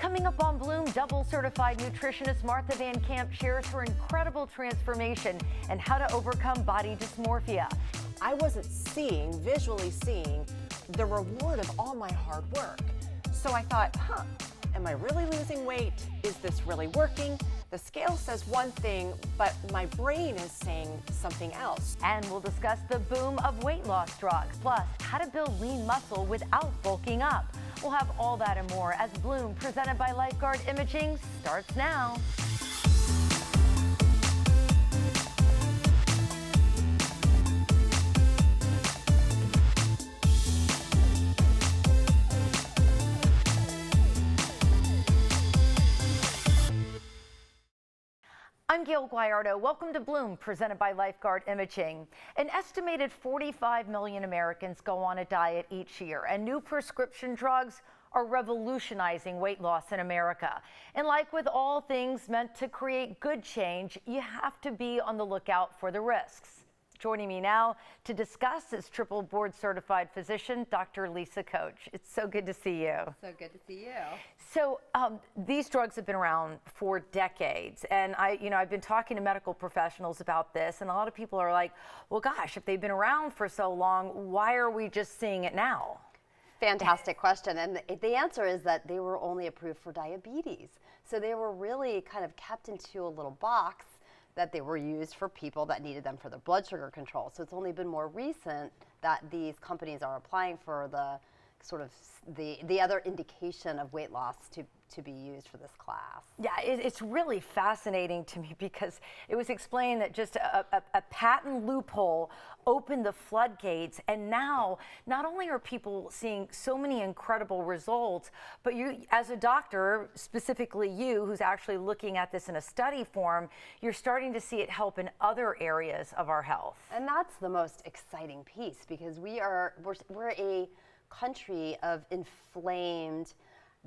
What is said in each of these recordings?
Coming up on Bloom, double certified nutritionist Martha Van Camp shares her incredible transformation and how to overcome body dysmorphia. I wasn't visually seeing the reward of all my hard work. So I thought, am I really losing weight? Is this really working? The scale says one thing, but my brain is saying something else. And we'll discuss the boom of weight loss drugs, plus how to build lean muscle without bulking up. We'll have all that and more as Bloom, presented by Lifeguard Imaging, starts now. I'm Gayle Guyardo. Welcome to Bloom, presented by Lifeguard Imaging. An estimated 45 million Americans go on a diet each year, and new prescription drugs are revolutionizing weight loss in America. And like with all things meant to create good change, you have to be on the lookout for the risks. Joining me now to discuss is triple board certified physician, Dr. Lisa Coach. It's so good to see you. So good to see you. So these drugs have been around for decades, and I've been talking to medical professionals about this, and a lot of people are like, well, gosh, if they've been around for so long, why are we just seeing it now? Fantastic question. And the answer is that they were only approved for diabetes. So they were really kind of kept into a little box that they were used for people that needed them for their blood sugar control. So it's only been more recent that these companies are applying for the sort of the other indication of weight loss to be used for this class. Yeah, it's really fascinating to me because it was explained that just a patent loophole opened the floodgates, and now not only are people seeing so many incredible results, but you as a doctor, specifically you who's actually looking at this in a study form, you're starting to see it help in other areas of our health. And that's the most exciting piece, because we're a country of inflamed,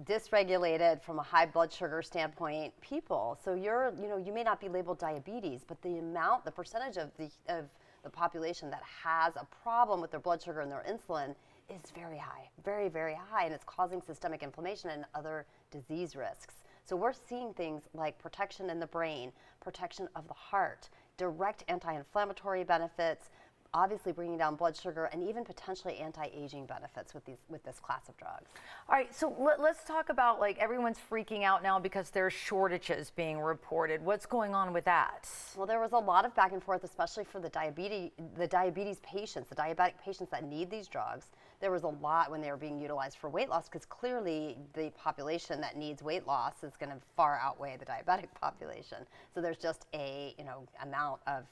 dysregulated from a high blood sugar standpoint people. So you may not be labeled diabetes, but the percentage of the population that has a problem with their blood sugar and their insulin is very high, very, very high, and it's causing systemic inflammation and other disease risks. So we're seeing things like protection in the brain, protection of the heart, direct anti-inflammatory benefits, obviously bringing down blood sugar, and even potentially anti-aging benefits with this class of drugs. All right, so let's talk about, like, everyone's freaking out now because there's shortages being reported. What's going on with that? Well, there was a lot of back and forth, especially for the diabetes patients, the diabetic patients that need these drugs. There was a lot when they were being utilized for weight loss, because clearly the population that needs weight loss is going to far outweigh the diabetic population. So there's just a amount of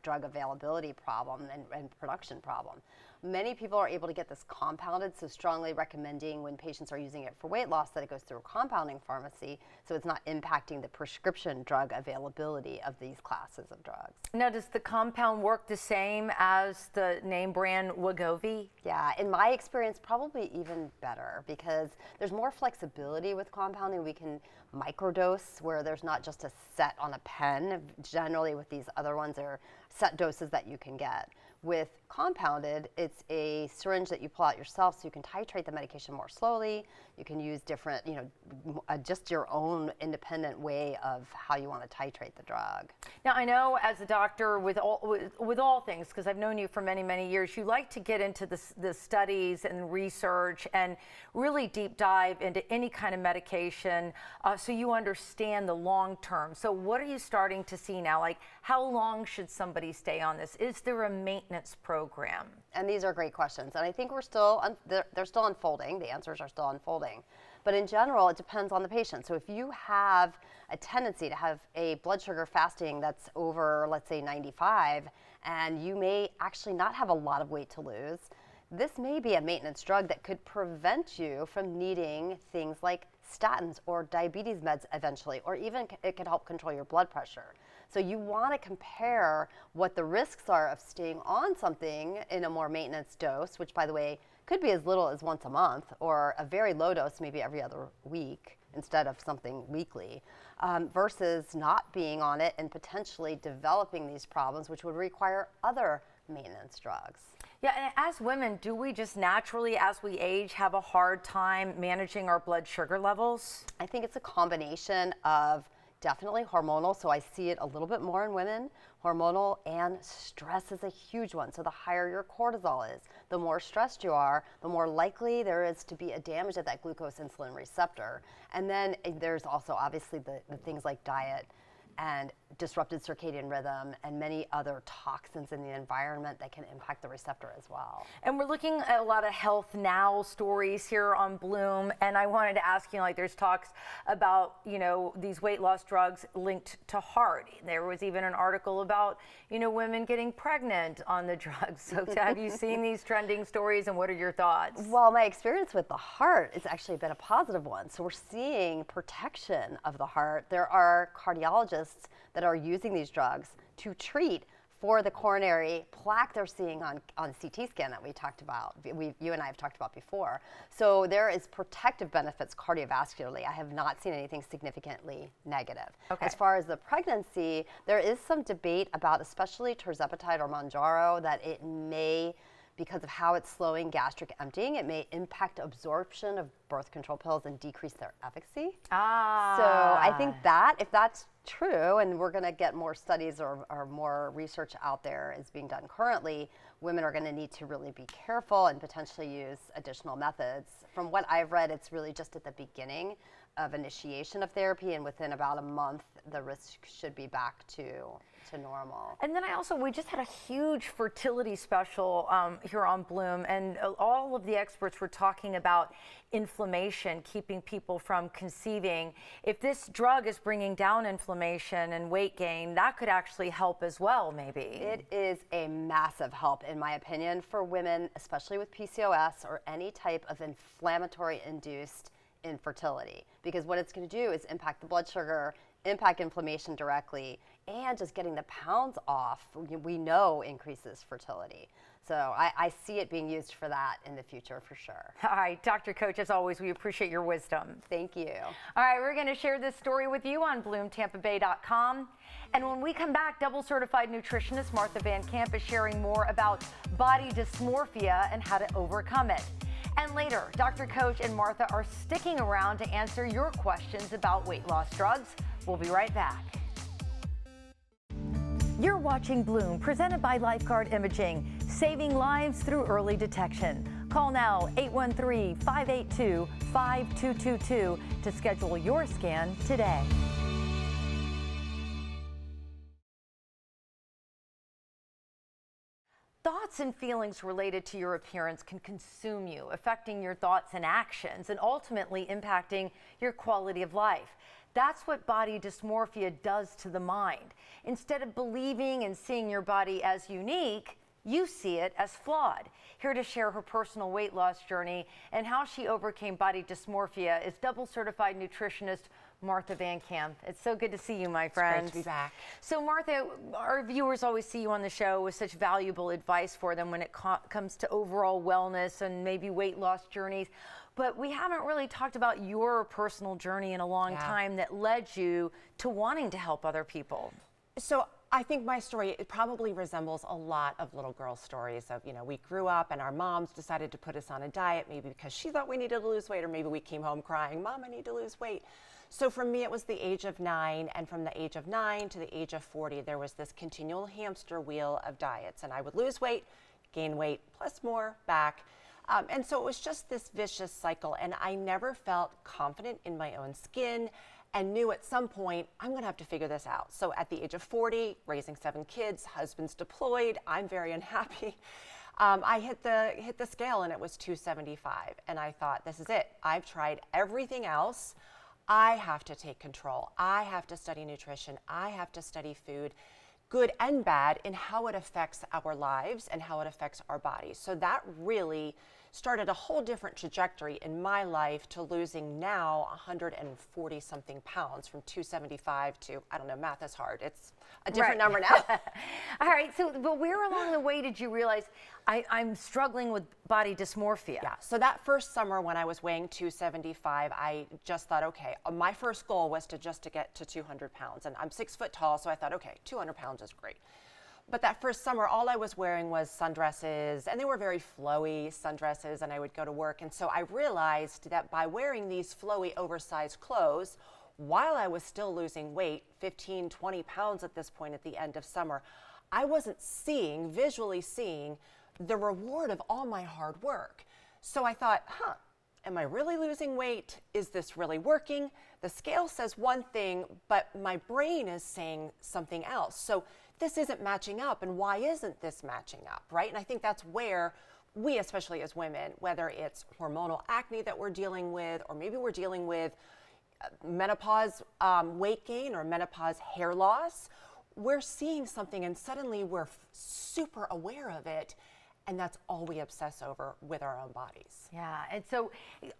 drug availability problem and production problem. Many people are able to get this compounded, so strongly recommending when patients are using it for weight loss that it goes through a compounding pharmacy, so it's not impacting the prescription drug availability of these classes of drugs. Now, does the compound work the same as the name brand Wegovy? Yeah, in my experience, probably even better, because there's more flexibility with compounding. We can microdose, where there's not just a set on a pen. Generally with these other ones, there are set doses that you can get. With compounded, it's a syringe that you pull out yourself, so you can titrate the medication more slowly. You can use different, just your own independent way of how you want to titrate the drug. Now, I know as a doctor with all things, because I've known you for many, many years, you like to get into the studies and research and really deep dive into any kind of medication, so you understand the long term. So what are you starting to see now? Like, how long should somebody stay on this? Is there a maintenance program? And these are great questions, and I think they're still unfolding. The answers are still unfolding. But in general, it depends on the patient. So if you have a tendency to have a blood sugar fasting that's over, let's say, 95, and you may actually not have a lot of weight to lose, this may be a maintenance drug that could prevent you from needing things like statins or diabetes meds eventually, or even it could help control your blood pressure. So you want to compare what the risks are of staying on something in a more maintenance dose, which, by the way, could be as little as once a month, or a very low dose, maybe every other week instead of something weekly, versus not being on it and potentially developing these problems, which would require other maintenance drugs. Yeah, and as women, do we just naturally, as we age, have a hard time managing our blood sugar levels? I think it's a combination of definitely hormonal, so I see it a little bit more in women. Hormonal and stress is a huge one. So the higher your cortisol is, the more stressed you are, the more likely there is to be a damage at that glucose insulin receptor. And then there's also obviously the things like diet and disrupted circadian rhythm and many other toxins in the environment that can impact the receptor as well. And we're looking at a lot of health now stories here on Bloom, and I wanted to ask you, like, there's talks about, these weight loss drugs linked to heart. There was even an article about, women getting pregnant on the drugs. So have you seen these trending stories, and what are your thoughts? Well, my experience with the heart has actually been a positive one. So we're seeing protection of the heart. There are cardiologists that are using these drugs to treat for the coronary plaque they're seeing on CT scan that we talked about, you and I have talked about before. So there is protective benefits cardiovascularly. I have not seen anything significantly negative. Okay. As far as the pregnancy, there is some debate about, especially tirzepatide or Mounjaro, that it may, because of how it's slowing gastric emptying, it may impact absorption of birth control pills and decrease their efficacy. So I think that if that's true, and we're going to get more studies or more research out there is being done currently, women are going to need to really be careful and potentially use additional methods. From what I've read, it's really just at the beginning of initiation of therapy, and within about a month, the risk should be back to normal. And then we just had a huge fertility special here on Bloom, and all of the experts were talking about inflammation, keeping people from conceiving. If this drug is bringing down inflammation and weight gain, that could actually help as well, maybe. It is a massive help, in my opinion, for women, especially with PCOS or any type of inflammatory induced infertility, because what it's going to do is impact the blood sugar, impact inflammation directly, and just getting the pounds off, we know increases fertility. So I see it being used for that in the future for sure. All right, Dr. Coach, as always, we appreciate your wisdom. Thank you. All right, we're going to share this story with you on BloomTampaBay.com. And when we come back, double certified nutritionist Martha Van Camp is sharing more about body dysmorphia and how to overcome it. And later, Dr. Coach and Martha are sticking around to answer your questions about weight loss drugs. We'll be right back. You're watching Bloom, presented by Lifeguard Imaging, saving lives through early detection. Call now, 813-582-5222 to schedule your scan today. Thoughts and feelings related to your appearance can consume you, affecting your thoughts and actions, and ultimately impacting your quality of life. That's what body dysmorphia does to the mind. Instead of believing and seeing your body as unique, you see it as flawed. Here to share her personal weight loss journey and how she overcame body dysmorphia is double certified nutritionist Martha Van Camp. It's so good to see you, my friend. It's great to be back. So Martha, our viewers always see you on the show with such valuable advice for them when it comes to overall wellness and maybe weight loss journeys. But we haven't really talked about your personal journey in a long time that led you to wanting to help other people. So I think my story, it probably resembles a lot of little girl stories of, we grew up and our moms decided to put us on a diet, maybe because she thought we needed to lose weight, or maybe we came home crying, Mom, I need to lose weight. So for me, it was the age of 9, and from the age of 9 to the age of 40, there was this continual hamster wheel of diets, and I would lose weight, gain weight, plus more back. And so it was just this vicious cycle, and I never felt confident in my own skin and knew at some point I'm going to have to figure this out. So at the age of 40, raising 7 kids, husband's deployed, I'm very unhappy. I hit the scale and it was 275, and I thought, this is it. I've tried everything else. I have to take control. I have to study nutrition. I have to study food, good and bad, in how it affects our lives and how it affects our bodies. So that really started a whole different trajectory in my life to losing now 140 something pounds, from 275 to, I don't know, math is hard. It's a different number now. All right, so but where along the way did you realize I'm struggling with body dysmorphia? Yeah, so that first summer when I was weighing 275, I just thought, okay, my first goal was to get to 200 pounds. And I'm 6 foot tall, so I thought, okay, 200 pounds is great. But that first summer, all I was wearing was sundresses, and they were very flowy sundresses, and I would go to work. And so I realized that by wearing these flowy, oversized clothes, while I was still losing weight, 15, 20 pounds at this point at the end of summer, I wasn't visually seeing the reward of all my hard work. So I thought, am I really losing weight? Is this really working? The scale says one thing, but my brain is saying something else. So this isn't matching up. And why isn't this matching up, right? And I think that's where we, especially as women, whether it's hormonal acne that we're dealing with, or maybe we're dealing with menopause weight gain or menopause hair loss, we're seeing something and suddenly we're super aware of it. And that's all we obsess over with our own bodies. Yeah, and so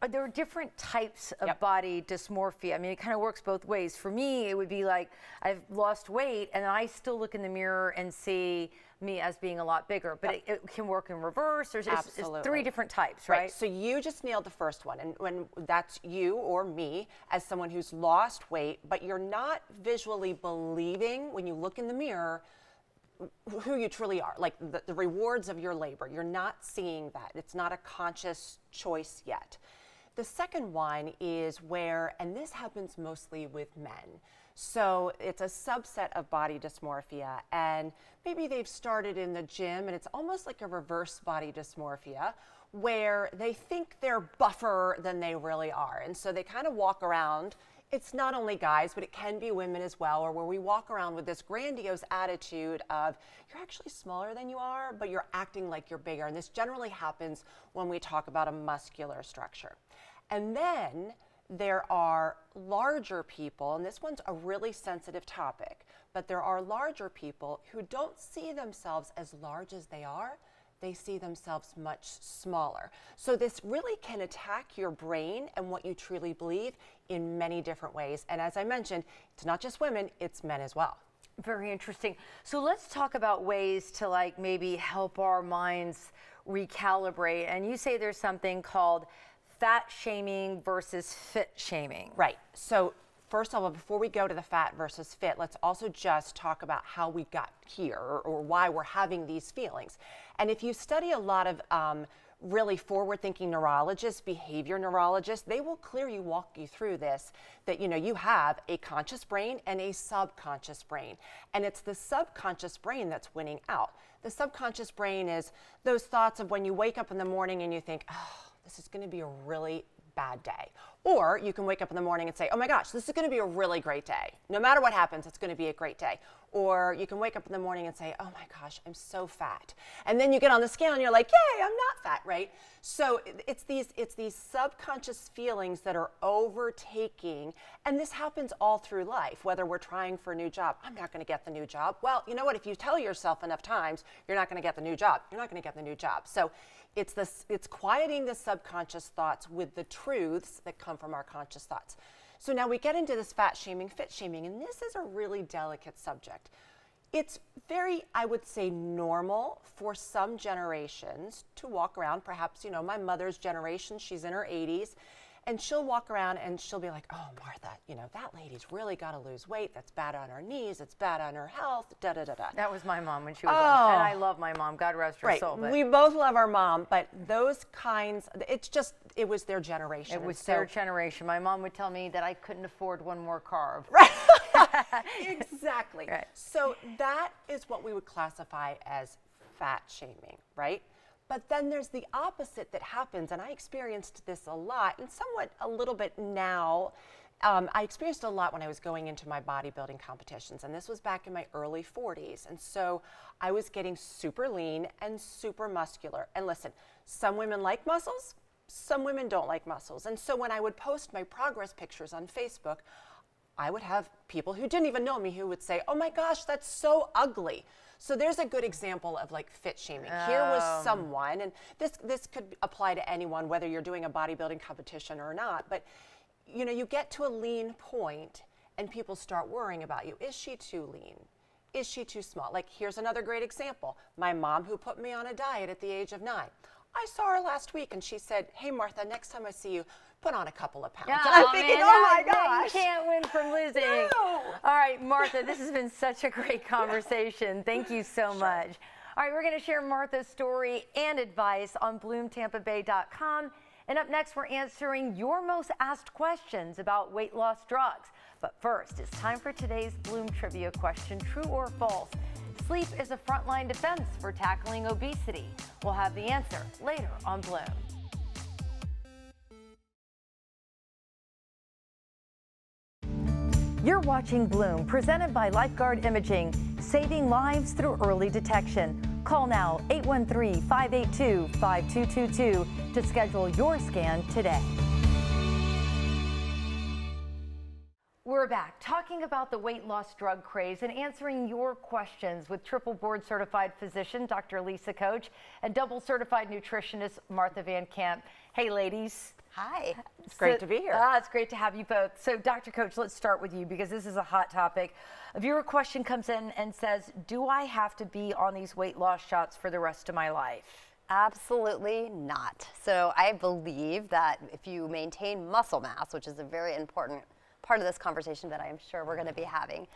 there are different types of body dysmorphia. I mean, it kind of works both ways. For me, it would be like I've lost weight and I still look in the mirror and see me as being a lot bigger, but it can work in reverse. It's 3 different types, right? So you just nailed the first one. And when that's you or me as someone who's lost weight, but you're not visually believing when you look in the mirror who you truly are, like the rewards of your labor. You're not seeing that. It's not a conscious choice yet. The second one is where, and this happens mostly with men. So it's a subset of body dysmorphia, and maybe they've started in the gym and it's almost like a reverse body dysmorphia where they think they're buffer than they really are. And so they kind of walk around. It's not only guys, but it can be women as well, or where we walk around with this grandiose attitude of you're actually smaller than you are, but you're acting like you're bigger. And this generally happens when we talk about a muscular structure. And then there are larger people, and this one's a really sensitive topic, but there are larger people who don't see themselves as large as they are. They see themselves much smaller. So this really can attack your brain and what you truly believe in many different ways. And as I mentioned, it's not just women, it's men as well. Very interesting. So let's talk about ways to like maybe help our minds recalibrate. And you say there's something called fat shaming versus fit shaming. Right. So first of all, before we go to the fat versus fit, let's also just talk about how we got here or why we're having these feelings. And if you study a lot of really forward-thinking neurologists, behavior neurologists, they will clearly walk you through this, that you have a conscious brain and a subconscious brain. And it's the subconscious brain that's winning out. The subconscious brain is those thoughts of when you wake up in the morning and you think, oh, this is going to be a really bad day. Or you can wake up in the morning and say, oh my gosh, this is going to be a really great day. No matter what happens, it's going to be a great day. Or you can wake up in the morning and say, oh my gosh, I'm so fat. And then you get on the scale and you're like, yay, I'm not fat, right? So it's these subconscious feelings that are overtaking, and this happens all through life, whether we're trying for a new job. I'm not going to get the new job. Well, you know what? If you tell yourself enough times, you're not going to get the new job. You're not going to get the new job. So it's quieting the subconscious thoughts with the truths that come from our conscious thoughts. So now we get into this fat shaming, fit shaming, and this is a really delicate subject. It's very, I would say, normal for some generations to walk around. Perhaps, my mother's generation, she's in her 80s, and she'll walk around and she'll be like, oh, Martha, that lady's really got to lose weight. That's bad on her knees. It's bad on her health, da-da-da-da. That was my mom when she was young. And I love my mom. God rest her soul. But we both love our mom, but those kinds, it was their generation. It was their generation. My mom would tell me that I couldn't afford one more carb. Right. Exactly. Right. So that is what we would classify as fat shaming, right? But then there's the opposite that happens, and I experienced this a lot, and somewhat a little bit now. I experienced it a lot when I was going into my bodybuilding competitions, and this was back in my early 40s. And so I was getting super lean and super muscular. And listen, some women like muscles, some women don't like muscles. And so when I would post my progress pictures on Facebook, I would have people who didn't even know me who would say, oh my gosh, that's so ugly. So there's a good example of like fit shaming. Here was someone, and this could apply to anyone, whether you're doing a bodybuilding competition or not, but you get to a lean point and people start worrying about you. Is she too lean? Is she too small? Like, here's another great example. My mom, who put me on a diet at the age of 9. I saw her last week and she said, hey, Martha, next time I see you, put on a couple of pounds. Yeah, And I'm thinking, man, oh my you gosh. can't win from losing. No. All right, Martha, this has been such a great conversation. Thank you so much. All right, we're going to share Martha's story and advice on bloomtampabay.com. And up next, we're answering your most asked questions about weight loss drugs. But first, it's time for today's Bloom Trivia question, true or false. Sleep is a frontline defense for tackling obesity. We'll have the answer later on Bloom. You're watching Bloom, presented by Lifeguard Imaging, saving lives through early detection. Call now 813-582-5222 to schedule your scan today. We're back talking about the weight loss drug craze and answering your questions with triple board certified physician Dr. Lisa Coach and double certified nutritionist Martha Van Camp. Hey ladies. Hi. It's great to be here. It's great to have you both. So Dr. Coach, let's start with you because this is a hot topic. A viewer question comes in and says, do I have to be on these weight loss shots for the rest of my life? Absolutely not. So I believe that if you maintain muscle mass, which is a very important part of this conversation that I am sure we're going to be having,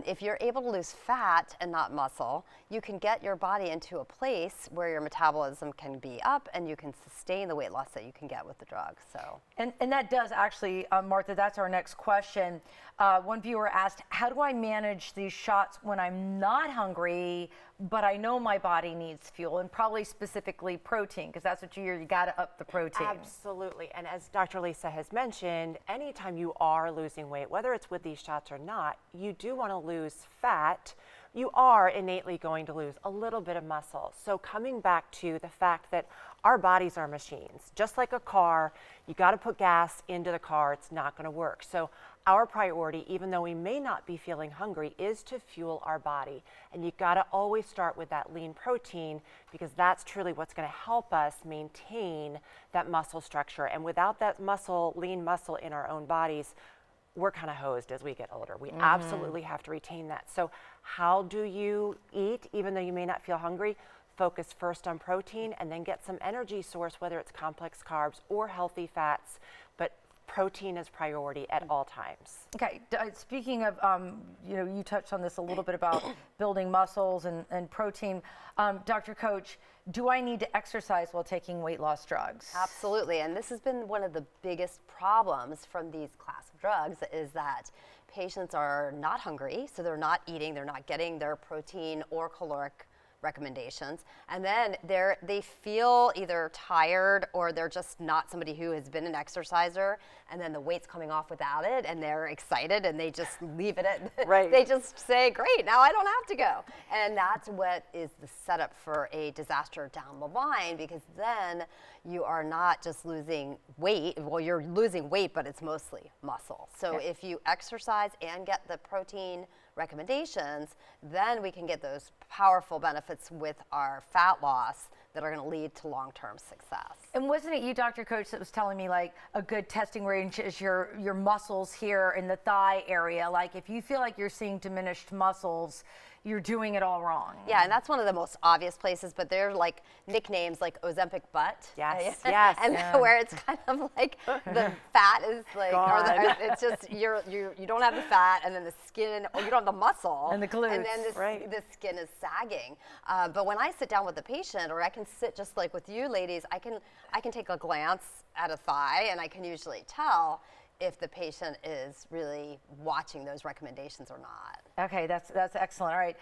if you're able to lose fat and not muscle, you can get your body into a place where your metabolism can be up and you can sustain the weight loss that you can get with the drug. So, and that does actually, Martha, that's our next question. One viewer asked, how do I manage these shots when I'm not hungry, but I know my body needs fuel, and probably specifically protein, because that's what you hear, you got to up the protein. Absolutely. And as Dr. Lisa has mentioned, anytime you are losing weight, whether it's with these shots or not, you do want to lose fat. You are innately going to lose a little bit of muscle. So coming back to the fact that our bodies are machines, just like a car, you got to put gas into the car, it's not going to work. So our priority, even though we may not be feeling hungry, is to fuel our body. And you've got to always start with that lean protein because that's truly what's going to help us maintain that muscle structure. And without that muscle, lean muscle in our own bodies, we're kind of hosed as we get older. We absolutely have to retain that. So how do you eat, even though you may not feel hungry? Focus first on protein and then get some energy source, whether it's complex carbs or healthy fats, but protein is priority at all times. Okay, speaking of, you touched on this a little bit about building muscles and protein. Dr. Coach, do I need to exercise while taking weight loss drugs? absolutely. And this has been one of the biggest problems from these class of drugs is that patients are not hungry, so they're not eating, they're not getting their protein or caloric recommendations, and then they feel either tired or they're just not somebody who has been an exerciser, and then the weight's coming off without it and they're excited and they just leave it at Right. they just say, great, now I don't have to go. And that's what is the setup for a disaster down the line, because then you are not just losing weight, well, you're losing weight, but it's mostly muscle. So if you exercise and get the protein recommendations, then we can get those powerful benefits with our fat loss that are going to lead to long-term success. And wasn't it you, Dr. Coach, that was telling me like a good testing range is your muscles here in the thigh area? Like if you feel like you're seeing diminished muscles, you're doing it all wrong. Yeah, and that's one of the most obvious places, but they're like nicknames like Ozempic butt. Yes, yes. And where it's kind of like the fat is like, it's just you don't have the fat, and then the skin, or you don't have the muscle, and the glutes, and then the skin is sagging. But when I sit down with the patient, or I can sit just like with you ladies, I can take a glance at a thigh, and I can usually tell if the patient is really watching those recommendations or not. Okay, that's excellent. All right,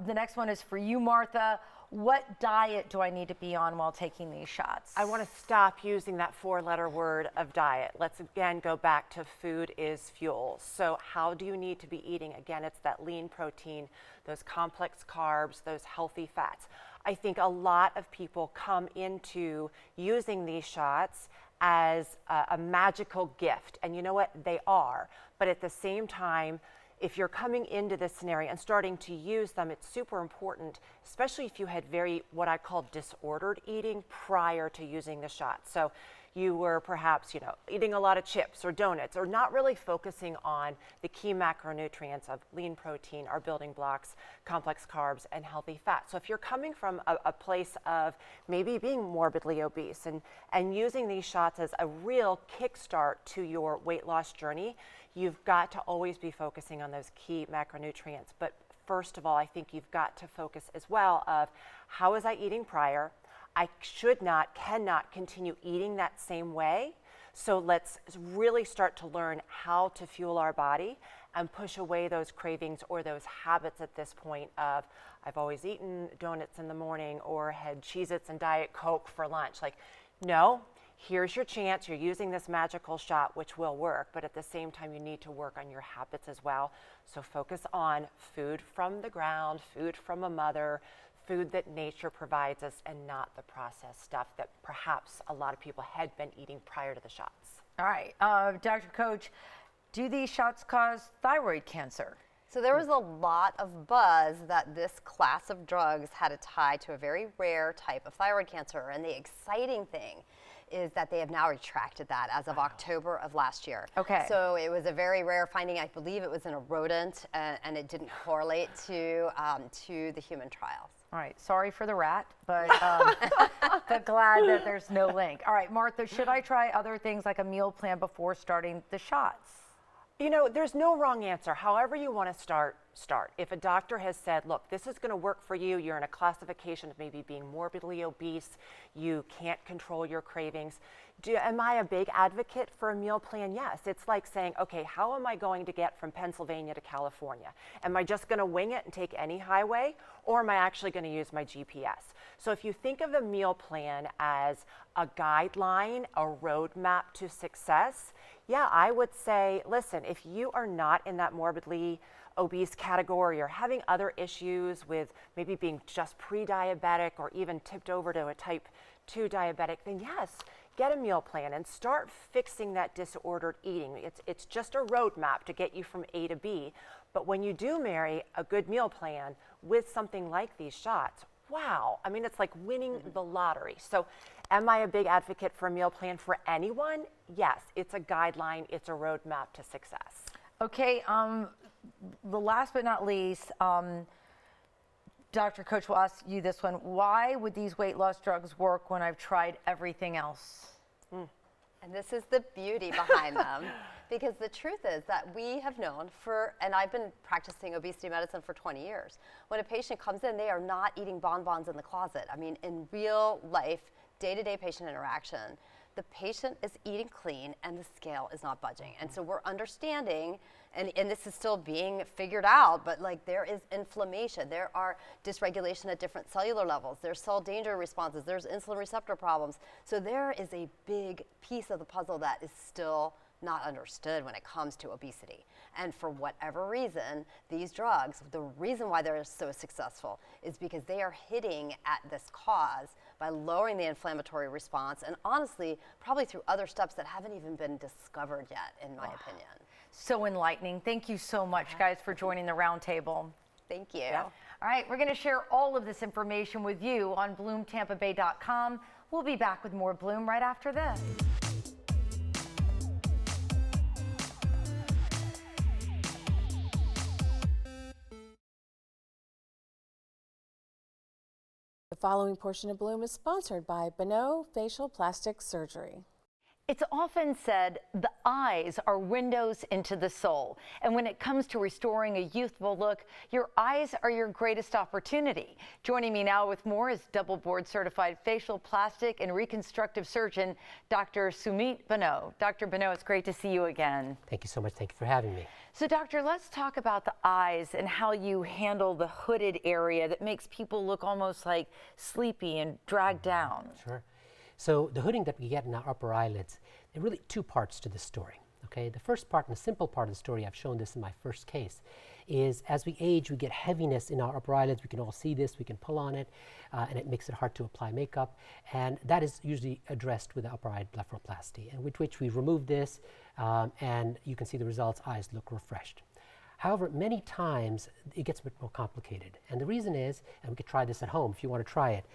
the next one is for you, Martha. What diet do I need to be on while taking these shots? I want to stop using that 4-letter word of diet. Let's again go back to food is fuel. So how do you need to be eating? Again, it's that lean protein, those complex carbs, those healthy fats. I think a lot of people come into using these shots as a magical gift. And you know what? They are. But at the same time, if you're coming into this scenario and starting to use them, it's super important, especially if you had what I call disordered eating prior to using the shot. So you were perhaps, eating a lot of chips or donuts, or not really focusing on the key macronutrients of lean protein, our building blocks, complex carbs, and healthy fat. So if you're coming from a place of maybe being morbidly obese and using these shots as a real kickstart to your weight loss journey, you've got to always be focusing on those key macronutrients. But first of all, I think you've got to focus as well of how was I eating prior? I cannot continue eating that same way. So let's really start to learn how to fuel our body and push away those cravings or those habits at this point of, I've always eaten donuts in the morning or had Cheez-Its and Diet Coke for lunch. Like, no, here's your chance. You're using this magical shot, which will work, but at the same time, you need to work on your habits as well. So focus on food from the ground, food from a mother, food that nature provides us, and not the processed stuff that perhaps a lot of people had been eating prior to the shots. All right, Dr. Coach, do these shots cause thyroid cancer? So there was a lot of buzz that this class of drugs had a tie to a very rare type of thyroid cancer. And the exciting thing is that they have now retracted that as of October of last year. Okay. So it was a very rare finding. I believe it was in a rodent, and it didn't correlate to the human trials. All right, sorry for the rat, but but glad that there's no link. All right, Martha, should I try other things like a meal plan before starting the shots? There's no wrong answer. However you want to start. If a doctor has said, look, this is going to work for you, you're in a classification of maybe being morbidly obese, you can't control your cravings. Am I a big advocate for a meal plan? Yes. It's like saying, okay, how am I going to get from Pennsylvania to California? Am I just going to wing it and take any highway, or am I actually going to use my GPS? So if you think of a meal plan as a guideline, a roadmap to success, yeah, I would say, listen, if you are not in that morbidly obese category or having other issues with maybe being just pre-diabetic or even tipped over to a type 2 diabetic, then yes, get a meal plan and start fixing that disordered eating. It's just a roadmap to get you from A to B. But when you do marry a good meal plan with something like these shots, wow, I mean, it's like winning the lottery. So am I a big advocate for a meal plan for anyone? Yes, it's a guideline, it's a roadmap to success. Okay, the last but not least, Dr. Coach will ask you this one. Why would these weight loss drugs work when I've tried everything else? And this is the beauty behind them. Because the truth is that we have known and I've been practicing obesity medicine for 20 years. When a patient comes in, they are not eating bonbons in the closet. I mean, in real life, day-to-day patient interaction, the patient is eating clean and the scale is not budging. And so we're understanding, and this is still being figured out, but like there is inflammation, there are dysregulation at different cellular levels, there's cell danger responses, there's insulin receptor problems. So there is a big piece of the puzzle that is still not understood when it comes to obesity. And for whatever reason, these drugs, the reason why they're so successful is because they are hitting at this cause by lowering the inflammatory response, and honestly, probably through other steps that haven't even been discovered yet, in my opinion. So enlightening. Thank you so much, guys, for joining the roundtable. Thank you. Yeah. All right, we're going to share all of this information with you on BloomTampaBay.com. We'll be back with more Bloom right after this. The following portion of Bloom is sponsored by Bonneau Facial Plastic Surgery. It's often said the eyes are windows into the soul. And when it comes to restoring a youthful look, your eyes are your greatest opportunity. Joining me now with more is double board certified facial plastic and reconstructive surgeon, Dr. Sumit Bonneau. Dr. Bonneau, it's great to see you again. Thank you so much. Thank you for having me. So doctor, let's talk about the eyes and how you handle the hooded area that makes people look almost like sleepy and dragged down. Sure. So the hooding that we get in our upper eyelids, there are really two parts to the story. Okay, the first part and the simple part of the story, I've shown this in my first case, is as we age, we get heaviness in our upper eyelids. We can all see this, we can pull on it, and it makes it hard to apply makeup. And that is usually addressed with the upper eye blepharoplasty, and with which we remove this, and you can see the results, eyes look refreshed. However, many times it gets a bit more complicated. And the reason is, and we could try this at home if you want to try it,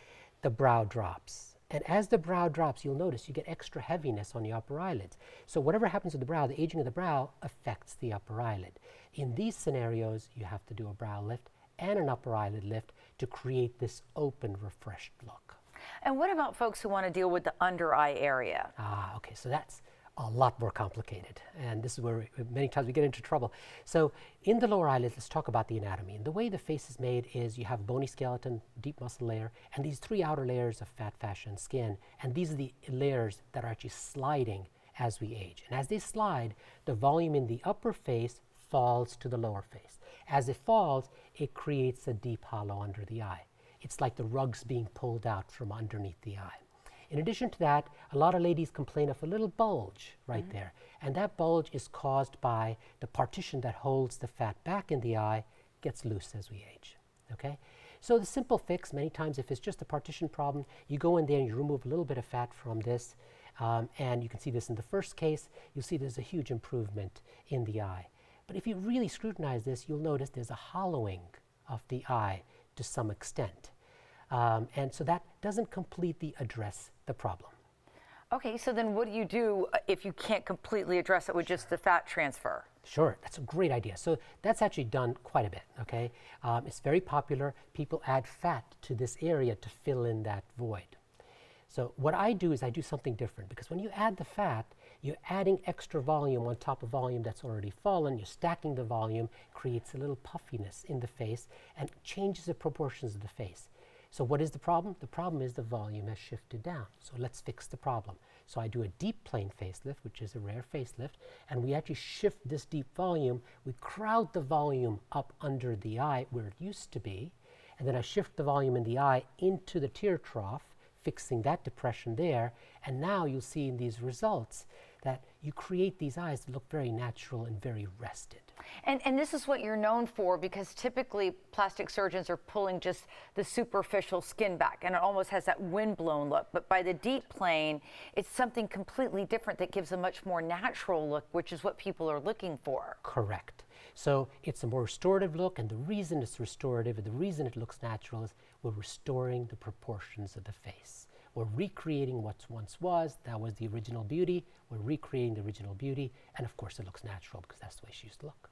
the brow drops. And as the brow drops, you'll notice you get extra heaviness on the upper eyelids. So whatever happens to the brow, the aging of the brow affects the upper eyelid. In these scenarios, you have to do a brow lift and an upper eyelid lift to create this open, refreshed look. And what about folks who want to deal with the under eye area? Okay, so that's a lot more complicated, and this is where many times we get into trouble. So in the lower eyelids, let's talk about the anatomy. And the way the face is made is you have a bony skeleton, deep muscle layer, and these three outer layers of fat, fascia, and skin. And these are the layers that are actually sliding as we age. And as they slide, the volume in the upper face falls to the lower face. As it falls, it creates a deep hollow under the eye. It's like the rug's being pulled out from underneath the eye. In addition to that, a lot of ladies complain of a little bulge right there. And that bulge is caused by the partition that holds the fat back in the eye gets loose as we age, okay? So the simple fix, many times if it's just a partition problem, you go in there and you remove a little bit of fat from this, and you can see this in the first case, you'll see there's a huge improvement in the eye. But if you really scrutinize this, you'll notice there's a hollowing of the eye to some extent. And so that doesn't completely address the problem. Okay, so then what do you do if you can't completely address it with just the fat transfer? Sure, that's a great idea. So that's actually done quite a bit, okay? It's very popular. People add fat to this area to fill in that void. So what I do is I do something different, because when you add the fat, you're adding extra volume on top of volume that's already fallen. You're stacking the volume, creates a little puffiness in the face, and changes the proportions of the face. So what is the problem? The problem is the volume has shifted down. So let's fix the problem. So I do a deep plane facelift, which is a rare facelift, and we actually shift this deep volume. We crowd the volume up under the eye where it used to be, and then I shift the volume in the eye into the tear trough, fixing that depression there, and now you'll see in these results that you create these eyes that look very natural and very rested. And this is what you're known for, because typically plastic surgeons are pulling just the superficial skin back, and it almost has that windblown look. But by the deep plane, it's something completely different that gives a much more natural look, which is what people are looking for. Correct. So it's a more restorative look, and the reason it's restorative and the reason it looks natural is we're restoring the proportions of the face. We're recreating what once was. That was the original beauty. We're recreating the original beauty. And of course, it looks natural because that's the way she used to look.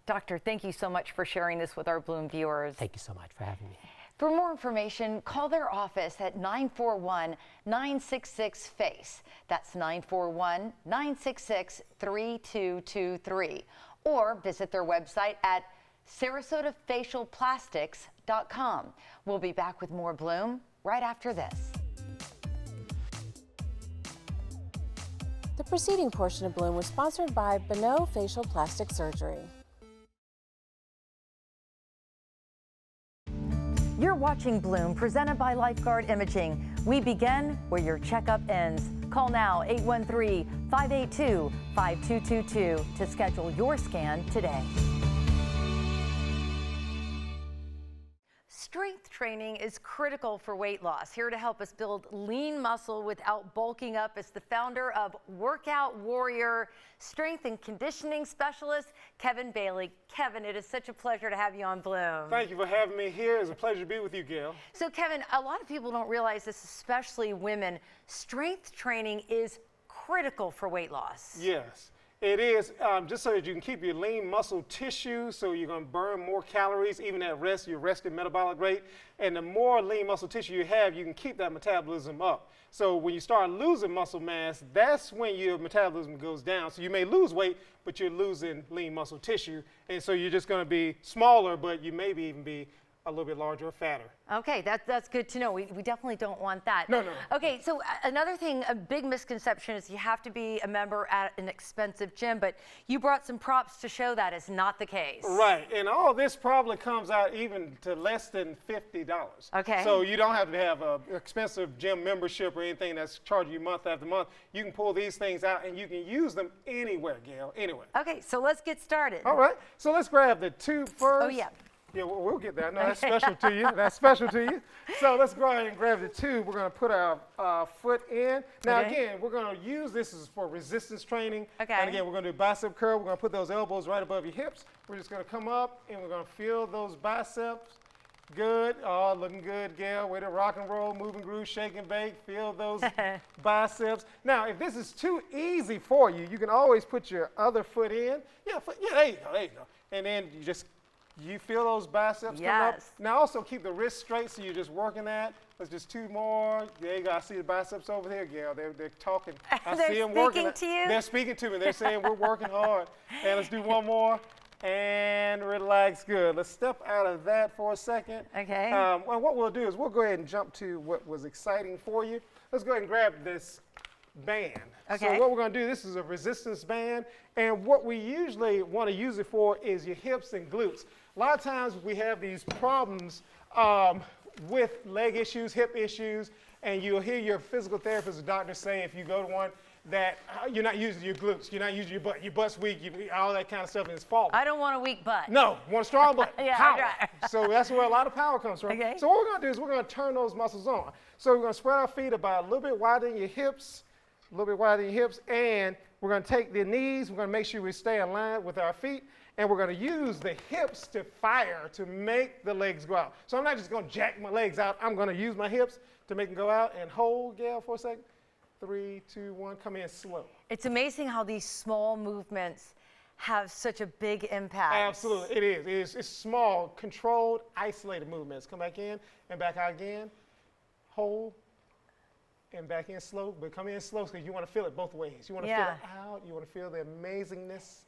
Doctor, thank you so much for sharing this with our Bloom viewers. Thank you so much for having me. For more information, call their office at 941-966-FACE. That's 941-966-3223. Or visit their website at SarasotaFacialPlastics.com. We'll be back with more Bloom right after this. The preceding portion of Bloom was sponsored by Bonneau Facial Plastic Surgery. You're watching Bloom, presented by Lifeguard Imaging. We begin where your checkup ends. Call now 813-582-5222 to schedule your scan today. Strength training is critical for weight loss. Here to help us build lean muscle without bulking up is the founder of Workout Warrior, strength and conditioning specialist, Kevin Bailey. Kevin, it is such a pleasure to have you on Bloom. Thank you for having me here. It's a pleasure to be with you, Gayle. So Kevin, a lot of people don't realize this, especially women. Strength training is critical for weight loss. Yes. It is, just so that you can keep your lean muscle tissue, so you're going to burn more calories, even at rest, your rested metabolic rate. And the more lean muscle tissue you have, you can keep that metabolism up. So when you start losing muscle mass, that's when your metabolism goes down. So you may lose weight, but you're losing lean muscle tissue. And so you're just going to be smaller, but you maybe even be a little bit larger or fatter. Okay, that's good to know. We definitely don't want that. No. Okay, so another thing, a big misconception is you have to be a member at an expensive gym, but you brought some props to show that is not the case. Right, and all this probably comes out even to less than $50. Okay. So you don't have to have an expensive gym membership or anything that's charging you month after month. You can pull these things out and you can use them anywhere, Gayle, anywhere. Okay, so let's get started. All right, so let's grab the tube first. Oh, yeah. Yeah, we'll get that. No, that's special to you. That's special to you. So let's go ahead and grab the tube. We're going to put our foot in. Now, again, we're going to use this is for resistance training. Okay. And again, we're going to do bicep curl. We're going to put those elbows right above your hips. We're just going to come up and we're going to feel those biceps Good. Oh, looking good, Gayle. Way to rock and roll, move and groove, shake and bake. Feel those biceps. Now, if this is too easy for you, you can always put your other foot in. Yeah, there you go, there you go. And then you feel those biceps come up. Yes. Now, also keep the wrist straight, so you're just working that. Let's just 2 more. There you go. I see the biceps over there, Gayle. They're talking. I see them working. They're speaking to you? They're speaking to me. They're saying we're working hard. And let's do 1 more. And relax. Good. Let's step out of that for a second. Okay. Well, what we'll do is we'll go ahead and jump to what was exciting for you. Let's go ahead and grab this band. Okay. So what we're going to do, this is a resistance band, and what we usually want to use it for is your hips and glutes. A lot of times we have these problems with leg issues, hip issues, and you'll hear your physical therapist or doctor say, if you go to one, that you're not using your glutes, you're not using your butt's weak, all that kind of stuff, and it's fault. I don't want a weak butt. No, you want a strong butt. Yeah, Power. right. So that's where a lot of power comes from. Okay. So what we're going to do is we're going to turn those muscles on. So we're going to spread our feet about a little bit wider than your hips, a little bit wider than your hips, and we're going to take the knees, we're going to make sure we stay in line with our feet, and we're going to use the hips to fire to make the legs go out. So I'm not just going to jack my legs out, I'm going to use my hips to make them go out. And hold, Gayle, for a second. 3, 2, 1, come in slow. It's amazing how these small movements have such a big impact. Absolutely, it is. It's small, controlled, isolated movements. Come back in and back out again. Hold and back in slow, but come in slow because you want to feel it both ways. You want to feel it out. You want to feel the amazingness.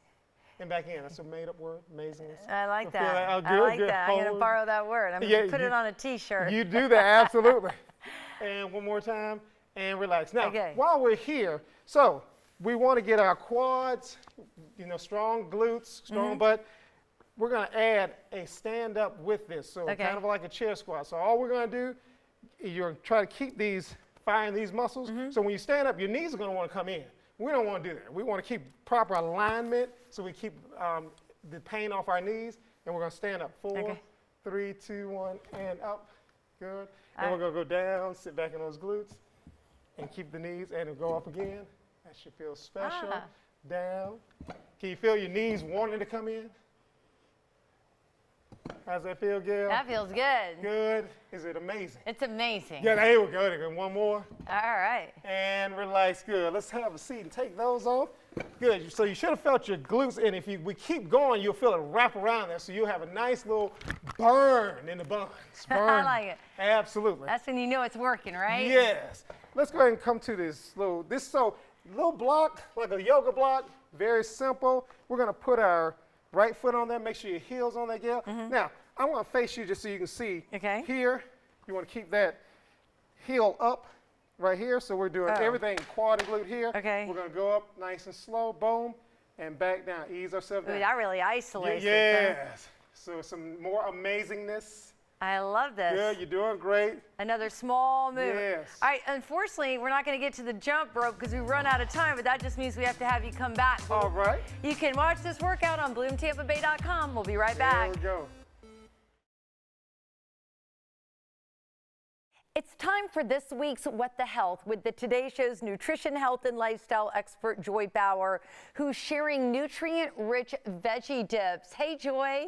And back in. That's a made-up word, amazingness. I like Feel that. Oh, good, I like good. that. I'm going to Hold. borrow that word. I'm going to put it on a T-shirt. You do that, absolutely. And one more time, and relax. Now, Okay. while we're here, so we want to get our quads, strong glutes, strong butt. We're going to add a stand-up with this, so Okay. kind of like a chair squat. So all we're going to do, you're try to keep firing these muscles. So when you stand up, your knees are going to want to come in. We don't want to do that. We want to keep proper alignment, so we keep the pain off our knees, and we're going to stand up. 4, Okay. 3, 2, 1, and up. Good. And we're going to go down, sit back in those glutes, and keep the knees, and go up again. That should feel special. Down. Can you feel your knees wanting to come in? How's that feel, Gayle? That feels good. Good. Is it amazing? It's amazing. Yeah, there we go. There we go. One more. All right. And relax. Good. Let's have a seat and take those off. Good. So you should have felt your glutes, and if we keep going, you'll feel it wrap around there, so you'll have a nice little burn in the buns. Burn. I like it. Absolutely. That's when you know it's working, right? Yes. Let's go ahead and come to this little block, like a yoga block, very simple. We're going to put our right foot on there. Make sure your heel's on there, Gayle. Now, I want to face you just so you can see. Okay. Here, you want to keep that heel up right here. So we're doing everything quad and glute here. Okay. We're going to go up nice and slow, boom, and back down. Ease ourselves down. Ooh, that really isolates it. Yes. So some more amazingness. I love this. Good, you're doing great. Another small move. Yes. All right, unfortunately, we're not going to get to the jump rope because we run out of time, but that just means we have to have you come back. All right. You can watch this workout on bloomtampabay.com. We'll be right back. There we go. It's time for this week's What the Health with the Today Show's nutrition, health, and lifestyle expert, Joy Bauer, who's sharing nutrient-rich veggie dips. Hey, Joy.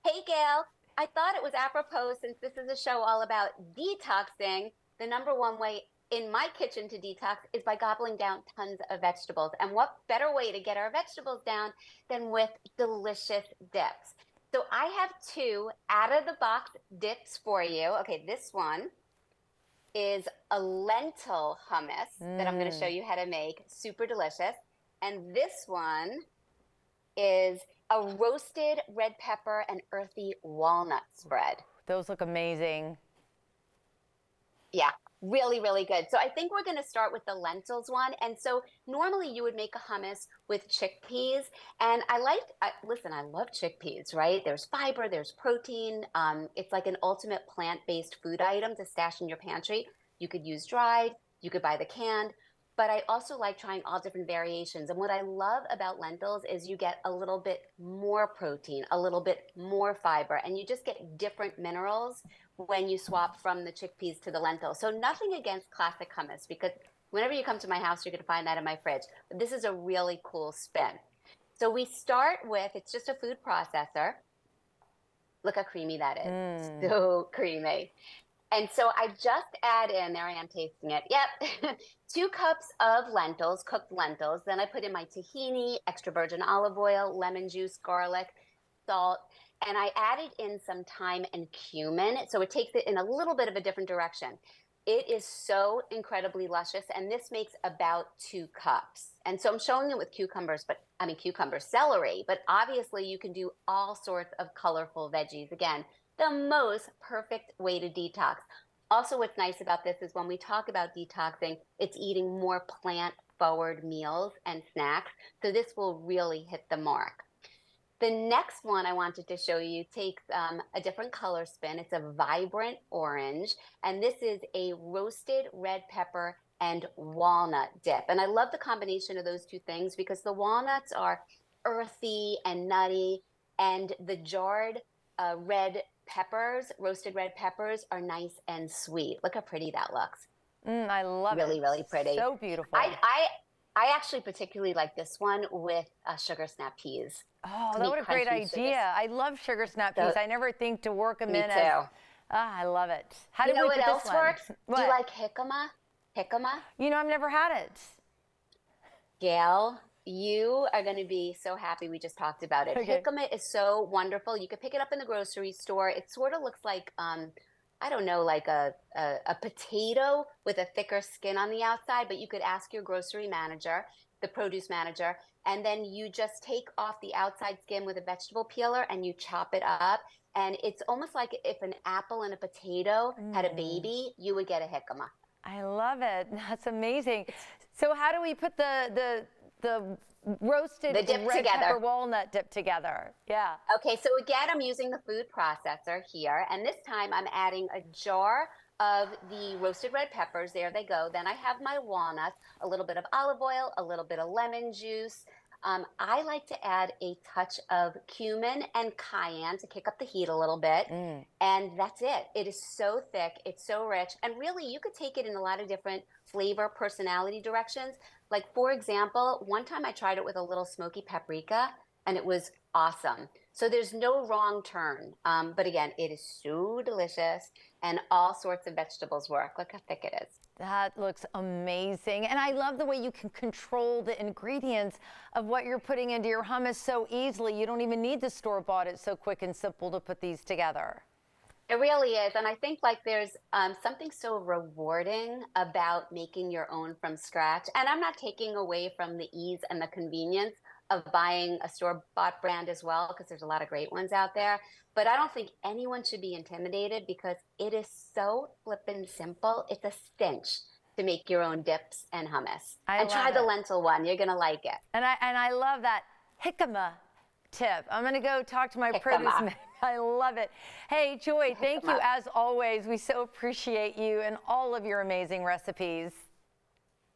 Hey, Gayle. I thought it was apropos, since this is a show all about detoxing. The number one way in my kitchen to detox is by gobbling down tons of vegetables. And what better way to get our vegetables down than with delicious dips? So I have 2 out-of-the-box dips for you. Okay, this one is a lentil hummus that I'm going to show you how to make. Super delicious. And this one is a roasted red pepper and earthy walnut spread. Those look amazing. Yeah, really, really good. So I think we're going to start with the lentils one. And so normally you would make a hummus with chickpeas. And I love chickpeas, right? There's fiber, there's protein. It's like an ultimate plant-based food item to stash in your pantry. You could use dried, you could buy the canned. But I also like trying all different variations. And what I love about lentils is you get a little bit more protein, a little bit more fiber, and you just get different minerals when you swap from the chickpeas to the lentils. So nothing against classic hummus, because whenever you come to my house, you're going to find that in my fridge. But this is a really cool spin. So we start with, it's just a food processor. Look how creamy that is. So creamy. And so I just add in, there I am tasting it. Yep. 2 cups of lentils, cooked lentils. Then I put in my tahini, extra virgin olive oil, lemon juice, garlic, salt. And I added in some thyme and cumin. So it takes it in a little bit of a different direction. It is so incredibly luscious. And this makes about 2 cups. And so I'm showing it with cucumbers, celery. But obviously you can do all sorts of colorful veggies. Again, the most perfect way to detox. Also, what's nice about this is when we talk about detoxing, it's eating more plant-forward meals and snacks. So this will really hit the mark. The next one I wanted to show you takes a different color spin. It's a vibrant orange, and this is a roasted red pepper and walnut dip. And I love the combination of those 2 things because the walnuts are earthy and nutty, and the jarred roasted red peppers are nice and sweet. Look how pretty that looks. I love it. Really, really pretty. So beautiful. I actually particularly like this one with sugar snap peas. Oh, what a great idea. I love sugar snap peas. I never think to work them Me in too. as, I love it. How You did know we what put else this one? works? What? Do you like jicama? Jicama? You know, I've never had it. Gail, you are going to be so happy we just talked about it. Okay. Jicama is so wonderful. You could pick it up in the grocery store. It sort of looks like, I don't know, like a potato with a thicker skin on the outside, but you could ask your grocery manager, the produce manager, and then you just take off the outside skin with a vegetable peeler and you chop it up. And it's almost like if an apple and a potato had a baby, you would get a jicama. I love it. That's amazing. So how do we put the roasted The dip red together. pepper walnut dip together? Yeah. Okay, so again, I'm using the food processor here, and this time I'm adding a jar of the roasted red peppers. There they go. Then I have my walnuts, a little bit of olive oil, a little bit of lemon juice. I like to add a touch of cumin and cayenne to kick up the heat a little bit. And that's it. It is so thick. It's so rich. And really, you could take it in a lot of different flavor, personality directions. Like, for example, one time I tried it with a little smoky paprika, and it was awesome. So there's no wrong turn. But again, it is so delicious, and all sorts of vegetables work. Look how thick it is. That looks amazing. And I love the way you can control the ingredients of what you're putting into your hummus so easily. You don't even need the store-bought. It's so quick and simple to put these together. It really is. And I think like there's something so rewarding about making your own from scratch. And I'm not taking away from the ease and the convenience of buying a store-bought brand as well, because there's a lot of great ones out there. But I don't think anyone should be intimidated because it is so flippin' simple. It's a cinch to make your own dips and hummus. And try the lentil one. You're going to like it. And I love that jicama tip. I'm going to go talk to my produce man. I love it. Hey, Joy, thank you as always. We so appreciate you and all of your amazing recipes.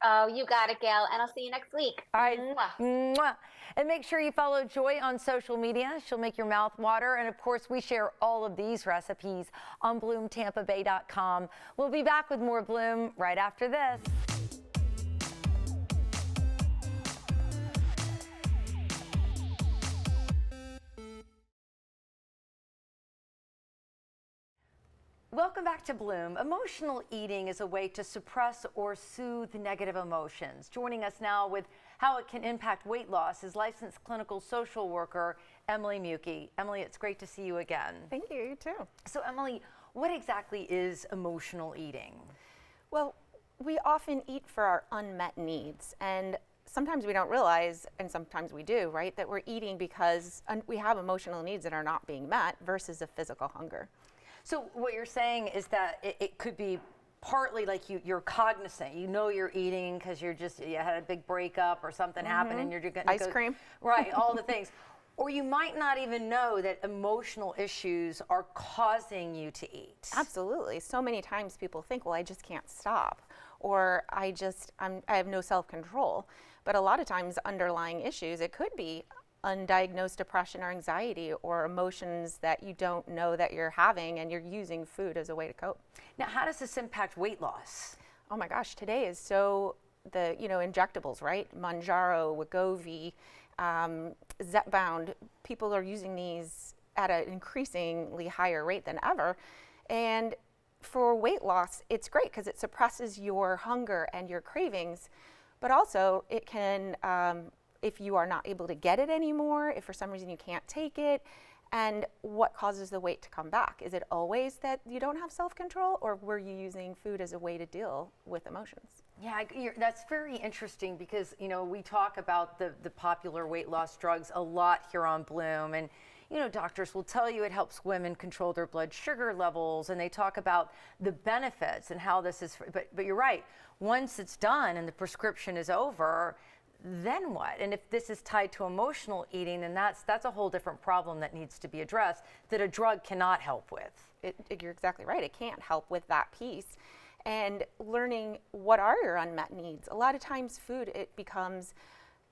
Oh, you got it, Gail. And I'll see you next week. All right. Mwah. Mwah. And make sure you follow Joy on social media. She'll make your mouth water. And of course, we share all of these recipes on BloomTampaBay.com. We'll be back with more Bloom right after this. Welcome back to Bloom. Emotional eating is a way to suppress or soothe negative emotions. Joining us now with how it can impact weight loss is licensed clinical social worker Emily Mucke. Emily, it's great to see you again. Thank you, you too. So Emily, what exactly is emotional eating? Well, we often eat for our unmet needs, and sometimes we don't realize, and sometimes we do, right, that we're eating because we have emotional needs that are not being met versus a physical hunger. So what you're saying is that it could be partly like you're cognizant. You know you're eating because you had a big breakup or something happened and you're going to Ice cream. Right, all the things. Or you might not even know that emotional issues are causing you to eat. Absolutely. So many times people think, well, I just can't stop, or I have no self-control. But a lot of times underlying issues, it could be undiagnosed depression or anxiety or emotions that you don't know that you're having, and you're using food as a way to cope. Now, how does this impact weight loss? Oh my gosh, today is so, injectables, right? Manjaro, Wegovy, Zepbound, people are using these at an increasingly higher rate than ever. And for weight loss, it's great because it suppresses your hunger and your cravings, but also it can, if you are not able to get it anymore, if for some reason you can't take it, and what causes the weight to come back? Is it always that you don't have self-control, or were you using food as a way to deal with emotions? Yeah, that's very interesting because, you know, we talk about the popular weight loss drugs a lot here on Bloom, and you know, doctors will tell you it helps women control their blood sugar levels, and they talk about the benefits and how this is, but you're right, once it's done and the prescription is over, then what? And if this is tied to emotional eating, then that's a whole different problem that needs to be addressed that a drug cannot help with. You're exactly right. It can't help with that piece. And learning what are your unmet needs. A lot of times food, it becomes,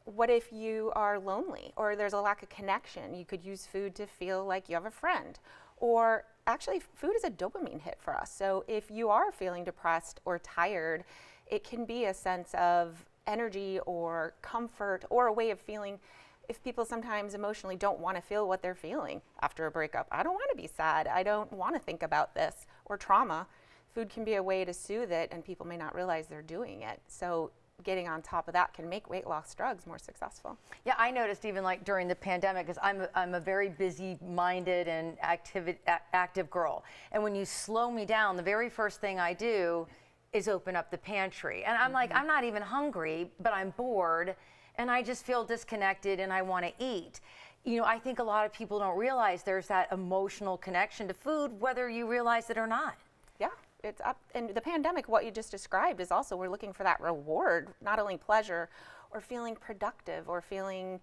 what if you are lonely or there's a lack of connection? You could use food to feel like you have a friend. Or actually, food is a dopamine hit for us. So if you are feeling depressed or tired, it can be a sense of energy or comfort or a way of feeling. If people sometimes emotionally don't want to feel what they're feeling after a breakup, I don't want to be sad, I don't want to think about this, or trauma, food can be a way to soothe it, and people may not realize they're doing it. So getting on top of that can make weight loss drugs more successful. Yeah, I noticed even like during the pandemic, because I'm a very busy-minded and active girl, and when you slow me down, the very first thing I do is open up the pantry, and I'm like, I'm not even hungry, but I'm bored, and I just feel disconnected, and I want to eat. You know, I think a lot of people don't realize there's that emotional connection to food, whether you realize it or not. Yeah. It's up, and the pandemic, what you just described, is also we're looking for that reward, not only pleasure or feeling productive or feeling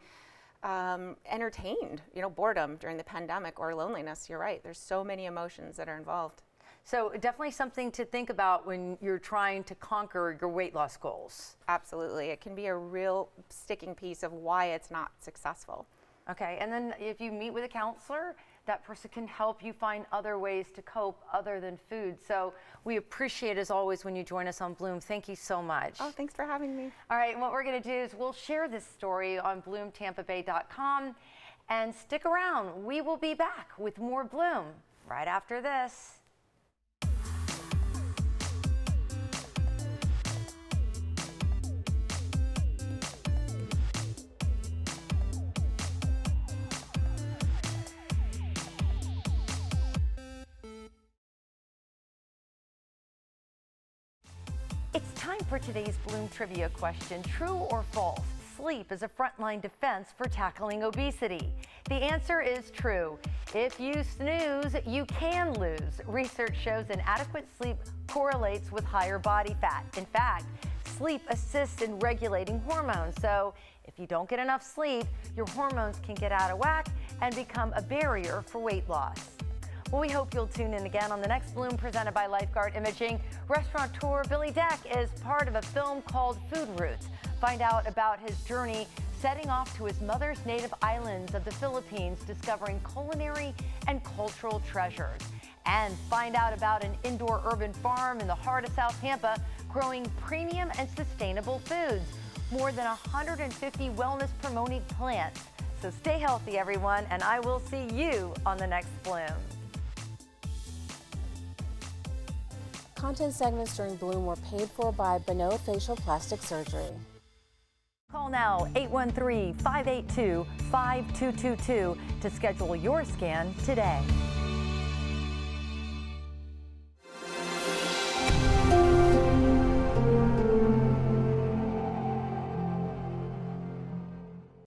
entertained, you know, boredom during the pandemic or loneliness. You're right, there's so many emotions that are involved. So definitely something to think about when you're trying to conquer your weight loss goals. Absolutely, it can be a real sticking piece of why it's not successful. Okay, and then if you meet with a counselor, that person can help you find other ways to cope other than food. So we appreciate, as always, when you join us on Bloom. Thank you so much. Oh, thanks for having me. All right, and what we're going to do is we'll share this story on bloomtampabay.com, and stick around. We will be back with more Bloom right after this. It's time for today's Bloom Trivia question. True or false? Sleep is a frontline defense for tackling obesity. The answer is true. If you snooze, you can lose. Research shows inadequate sleep correlates with higher body fat. In fact, sleep assists in regulating hormones. So if you don't get enough sleep, your hormones can get out of whack and become a barrier for weight loss. Well, we hope you'll tune in again on the next Bloom presented by Lifeguard Imaging. Restaurateur Billy Deck is part of a film called Food Roots. Find out about his journey setting off to his mother's native islands of the Philippines, discovering culinary and cultural treasures. And find out about an indoor urban farm in the heart of South Tampa growing premium and sustainable foods. More than 150 wellness-promoting plants. So stay healthy, everyone, and I will see you on the next Bloom. Content segments during Bloom were paid for by Bonneau Facial Plastic Surgery. Call now 813-582-5222 to schedule your scan today.